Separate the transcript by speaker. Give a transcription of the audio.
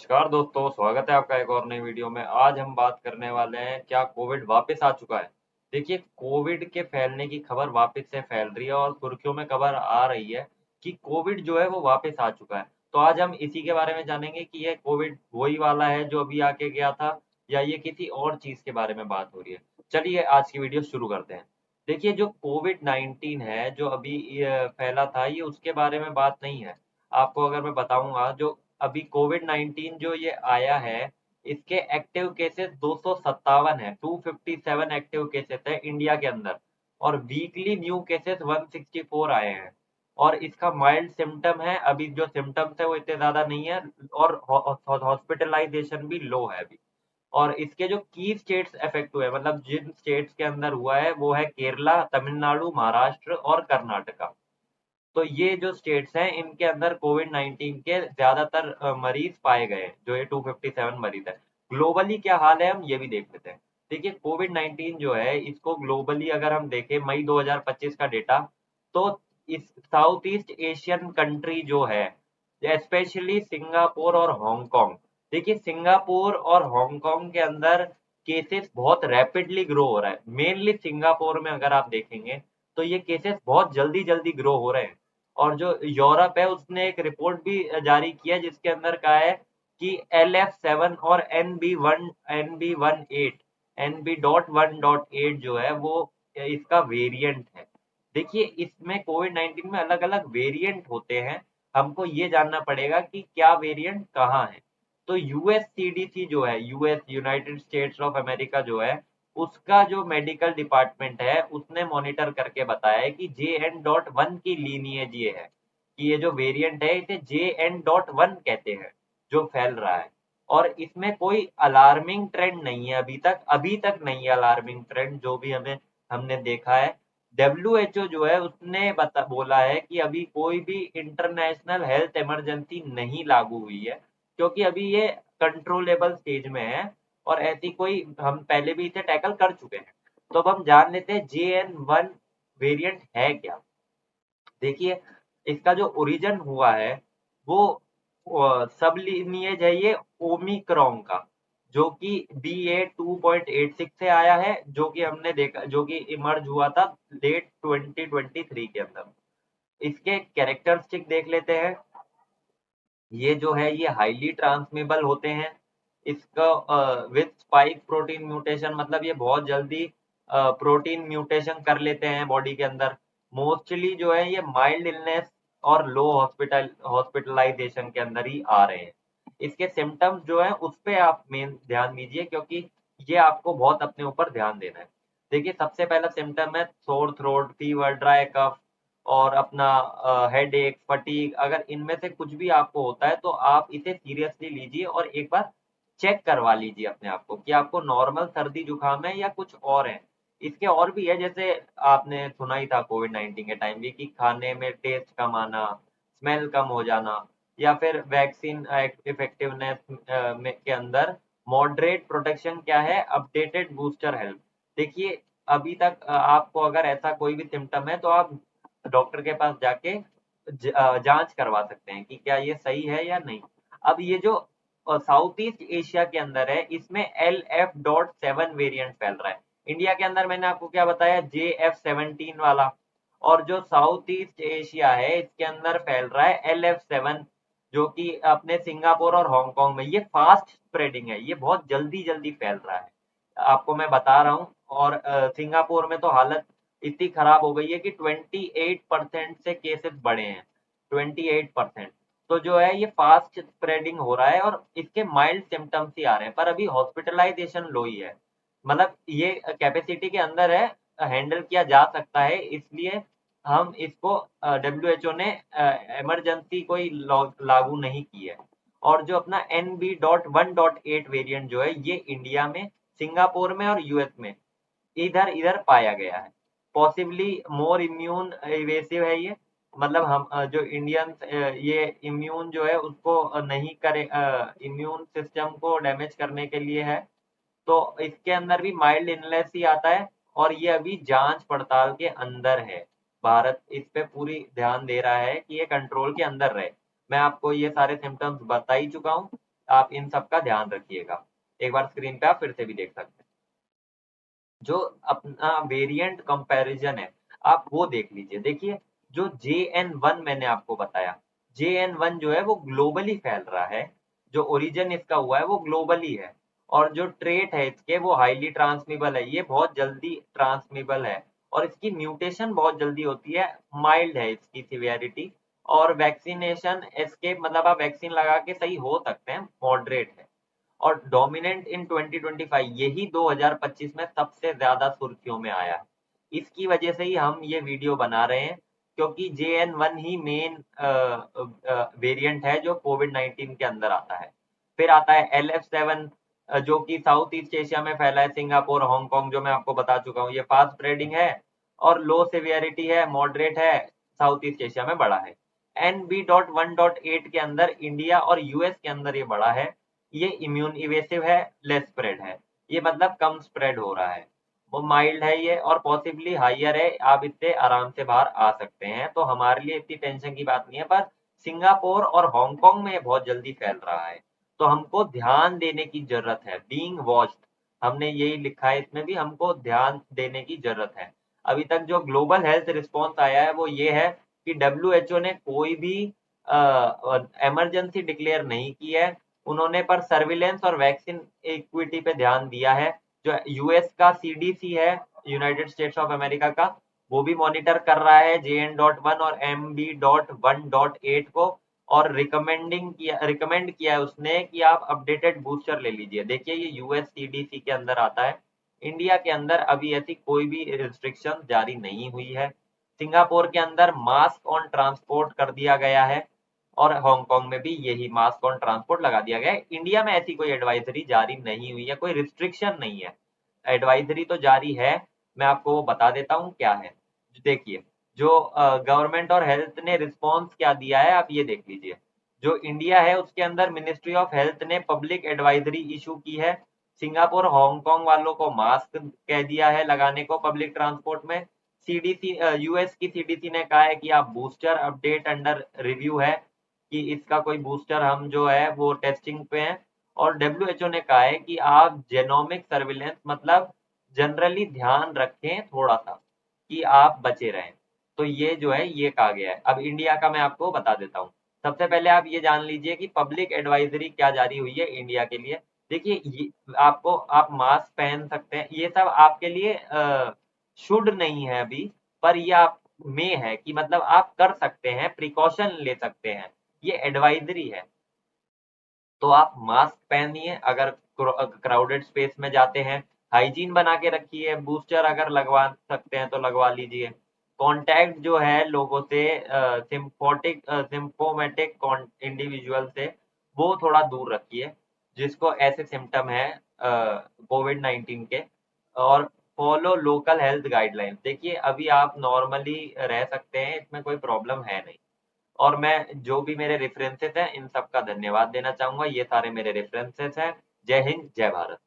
Speaker 1: नमस्कार दोस्तों, स्वागत है आपका एक और नई वीडियो में। आज हम बात करने वाले हैं, क्या कोविड वापस आ चुका है। देखिए, कोविड के फैलने की खबर वापस से फैल रही है और सुर्खियों में खबर आ रही है कि कोविड जो है वो वापस आ चुका है। तो आज हम इसी के बारे में जानेंगे कि ये कोविड वही वाला है जो अभी आके गया था, या ये किसी और चीज के बारे में बात हो रही है। चलिए आज की वीडियो शुरू करते हैं। देखिए, जो कोविड-19 है जो अभी ये फैला था, ये उसके बारे में बात नहीं है। आपको अगर मैं बताऊंगा, जो अभी कोविड-19 जो ये आया है, इसके एक्टिव केसेस 257 है। 257 एक्टिव केसेस है इंडिया के अंदर, और वीकली न्यू केसेस 164 आए हैं। और इसका माइल्ड सिम्टम है, अभी जो सिम्टम्स है वो इतने ज्यादा नहीं है, और हॉस्पिटलाइजेशन भी लो है अभी। और इसके जो की स्टेट्स अफेक्ट हुए, मतलब जिन स्टेट्स के अंदर हुआ है, वो है केरला, तमिलनाडु, महाराष्ट्र और कर्नाटका। तो ये जो स्टेट्स हैं, इनके अंदर कोविड-19 के ज्यादातर मरीज पाए गए हैं, जो ये 257 मरीज है। ग्लोबली क्या हाल है, हम ये भी देख लेते हैं। देखिए, कोविड-19 जो है, इसको ग्लोबली अगर हम देखें मई 2025 का डेटा, तो इस साउथ ईस्ट एशियन कंट्री जो है, स्पेशली सिंगापुर और हांगकांग। देखिए, सिंगापुर और हांगकांग के अंदर केसेस बहुत रैपिडली ग्रो हो रहा है। मेनली सिंगापुर में अगर आप देखेंगे, तो ये केसेस बहुत जल्दी जल्दी ग्रो हो रहे हैं। और जो यूरोप है, उसने एक रिपोर्ट भी जारी किया जिसके अंदर कहा है कि LF7 और NB.1.8 जो है वो इसका वेरिएंट है। देखिए, इसमें कोविड-19 में अलग अलग वेरिएंट होते हैं। हमको ये जानना पड़ेगा कि क्या वेरिएंट कहाँ है। तो यूएस सीडीसी जो है, US United states of America जो है, उसका जो मेडिकल डिपार्टमेंट है, उसने मॉनिटर करके बताया है कि JN.1 की लीनिएज ये है, कि ये जो वेरिएंट है इसे JN.1 कहते हैं, जो फैल रहा है। और इसमें कोई अलार्मिंग ट्रेंड नहीं है अभी तक नहीं है अलार्मिंग ट्रेंड, जो भी हमने देखा है। WHO जो है, उसने बोला है कि अभी कोई भी इंटरनेशनल हेल्थ इमरजेंसी नहीं लागू हुई है, क्योंकि अभी ये कंट्रोलेबल स्टेज में है। और ऐसी कोई, हम पहले भी इसे टैकल कर चुके हैं। तो अब हम जान लेते हैं JN.1 वेरिएंट है क्या। देखिए, इसका जो ओरिजिन हुआ है, वो सब लिनिएज है ये ओमिक्रॉन का, जो कि BA.2.86 से आया है, जो कि हमने देखा, जो कि इमर्ज हुआ था लेट 2023 के अंदर। इसके कैरेक्टरिस्टिक देख लेते हैं। ये जो है, ये हाईली ट्रांसमिबल होते हैं। इसका विथ स्पाइक प्रोटीन म्यूटेशन, मतलब ये बहुत जल्दी प्रोटीन म्यूटेशन कर लेते हैं बॉडी के अंदर। मोस्टली जो है, ये माइल्ड इलनेस और लो हॉस्पिटलाइजेशन के अंदर ही आ रहे हैं। इसके सिम्टम्स जो है, उस पे आप मेन ध्यान दीजिए, क्योंकि ये आपको बहुत अपने ऊपर ध्यान देना है। देखिए, सबसे पहला सिम्टम है sore throat, fever, dry cough, और अपना हेड एक, फटीग। अगर इनमें से कुछ भी आपको होता है, तो आप इसे सीरियसली लीजिए और एक बार चेक करवा लीजिए अपने आप को कि आपको नॉर्मल सर्दी जुकाम है या कुछ और है। इसके और भी है, जैसे आपने सुना ही था कोविड-19 के टाइम भी, कि खाने में टेस्ट कम आना, स्मेल कम हो जाना, या फिर वैक्सीन इफेक्टिवनेस के अंदर मॉडरेट प्रोटेक्शन क्या है, अपडेटेड बूस्टर हेल्प। देखिए, अभी तक आपको अगर ऐसा कोई भी सिम्टम है, तो आप डॉक्टर के पास जाके जांच करवा सकते हैं कि क्या ये सही है या नहीं। अब ये जो साउथ ईस्ट एशिया के अंदर है, इसमें LF.7 वेरिएंट फैल रहा है। इंडिया के अंदर मैंने आपको क्या बताया, JF17 वाला। और जो साउथ ईस्ट एशिया है, इसके अंदर फैल रहा है LF7, जो कि अपने सिंगापुर और हांगकांग में। ये फास्ट स्प्रेडिंग है, ये बहुत जल्दी जल्दी फैल रहा है, आपको मैं बता रहा हूँ। और सिंगापुर में तो हालत इतनी खराब हो गई है कि 28% से केसेस बढ़े हैं, 28%। तो जो है, ये फास्ट स्प्रेडिंग हो रहा है, और इसके माइल्ड सिम्टम्स ही आ रहे हैं, पर अभी हॉस्पिटलाइजेशन लो ही है। मतलब ये कैपेसिटी के अंदर है, हैंडल किया जा सकता है, इसलिए हम इसको, WHO ने इमरजेंसी कोई लागू नहीं की है। और जो अपना NB.1.8 वेरिएंट जो है, ये इंडिया में, सिंगापुर में और यूएस में इधर इधर पाया गया है। पॉसिबली मोर इम्यून इवेसिव है ये, मतलब हम जो इंडियंस, ये इम्यून जो है उसको नहीं करे, इम्यून सिस्टम को डैमेज करने के लिए है। तो इसके अंदर भी माइल्ड इलनेस ही आता है, और ये अभी जांच पड़ताल के अंदर है। भारत इस पे पूरी ध्यान दे रहा है कि ये कंट्रोल के अंदर रहे। मैं आपको ये सारे सिम्टम्स बता ही चुका हूँ। आप इन सब का ध्यान रखिएगा। एक बार स्क्रीन पे आप फिर से भी देख सकते हैं। जो अपना वेरिएंट कंपैरिजन है, आप वो देख लीजिए। देखिए, जो JN1 मैंने आपको बताया, JN1 जो है वो ग्लोबली फैल रहा है, जो ओरिजिन इसका हुआ है वो ग्लोबली है, और जो ट्रेट है इसके वो हाईली ट्रांसमिबल है, ये बहुत जल्दी ट्रांसमिबल है, और इसकी म्यूटेशन बहुत जल्दी होती है, माइल्ड है इसकी सिवियरिटी, और वैक्सीनेशन इसके मतलब आप वैक्सीन लगा के सही हो सकते हैं, मॉडरेट है, और डोमिनेंट इन 2025 यही 2025 में सबसे ज्यादा सुर्खियों में आया है। इसकी वजह से ही हम ये वीडियो बना रहे हैं, क्योंकि JN1 ही मेन वेरिएंट है जो कोविड-19 के अंदर आता है। फिर आता है LF7, जो कि साउथ ईस्ट एशिया में फैला है, सिंगापुर, हांगकांग, जो मैं आपको बता चुका हूँ, ये फास्ट स्प्रेडिंग है और लो सिवियरिटी है, मॉडरेट है, साउथ ईस्ट एशिया में बड़ा है। NB.1.8 के अंदर इंडिया और यूएस के अंदर ये बड़ा है, ये इम्यून इवेसिव है, लेस स्प्रेड है, ये मतलब कम स्प्रेड हो रहा है, वो माइल्ड है ये, और पॉसिबली हाइयर है, आप इससे आराम से बाहर आ सकते हैं, तो हमारे लिए इतनी टेंशन की बात नहीं है। पर सिंगापुर और हांगकांग में ये बहुत जल्दी फैल रहा है, तो हमको ध्यान देने की जरूरत है, बीइंग वॉच्ड, हमने यही लिखा है इसमें भी, हमको ध्यान देने की जरूरत है। अभी तक जो ग्लोबल हेल्थ रिस्पॉन्स आया है वो ये है कि WHO ने कोई भी इमरजेंसी डिक्लेयर नहीं की है, उन्होंने पर सर्विलेंस और वैक्सीन इक्विटी पे ध्यान दिया है। जो यूएस का CDC है, यूनाइटेड स्टेट्स ऑफ अमेरिका का, वो भी मॉनिटर कर रहा है JN.1 और MB.1.8 को, और रिकमेंड किया है उसने कि आप अपडेटेड बूस्टर ले लीजिए। देखिए, ये यूएस CDC के अंदर आता है, इंडिया के अंदर अभी ऐसी कोई भी रिस्ट्रिक्शन जारी नहीं हुई है। सिंगापुर के अंदर मास्क ऑन ट्रांसपोर्ट कर दिया गया है, और हांगकांग में भी यही मास्क ऑन ट्रांसपोर्ट लगा दिया गया है। इंडिया में ऐसी कोई एडवाइजरी जारी नहीं हुई है, कोई रिस्ट्रिक्शन नहीं है, एडवाइजरी तो जारी है, मैं आपको वो बता देता हूँ क्या है। देखिए, जो गवर्नमेंट और हेल्थ ने रिस्पॉन्स क्या दिया है, आप ये देख लीजिए। जो इंडिया है उसके अंदर मिनिस्ट्री ऑफ हेल्थ ने पब्लिक एडवाइजरी इशू की है, सिंगापुर हांगकांग वालों को मास्क कह दिया है लगाने को पब्लिक ट्रांसपोर्ट में। CDC, यूएस की CDC ने कहा है कि आप बूस्टर अपडेट अंडर रिव्यू है, कि इसका कोई बूस्टर हम जो है वो टेस्टिंग पे हैं, और WHO ने कहा है कि आप जेनोमिक सर्विलेंस मतलब जनरली ध्यान रखें थोड़ा सा, कि आप बचे रहें। तो ये जो है ये कहा गया है। अब इंडिया का मैं आपको बता देता हूँ। सबसे पहले आप ये जान लीजिए कि पब्लिक एडवाइजरी क्या जारी हुई है इंडिया के लिए। देखिए, आपको आप मास्क पहन सकते हैं, ये सब आपके लिए शुड नहीं है अभी, पर ये आप में है कि मतलब आप कर सकते हैं, प्रिकॉशन ले सकते हैं, ये एडवाइजरी है। तो आप मास्क पहनिए अगर क्राउडेड स्पेस में जाते हैं, हाइजीन बना के रखिए, बूस्टर अगर लगवा सकते हैं तो लगवा लीजिए। कांटेक्ट जो है लोगों से, सिम्पोमेटिक इंडिविजुअल से, वो थोड़ा दूर रखिए, जिसको ऐसे सिम्टम है कोविड-19 के, और फॉलो लोकल हेल्थ गाइडलाइंस। देखिए, अभी आप नॉर्मली रह सकते हैं, इसमें कोई प्रॉब्लम है नहीं। और मैं जो भी मेरे रेफरेंसेस हैं इन सब का धन्यवाद देना चाहूंगा, ये सारे मेरे रेफरेंसेस हैं। जय हिंद, जय भारत।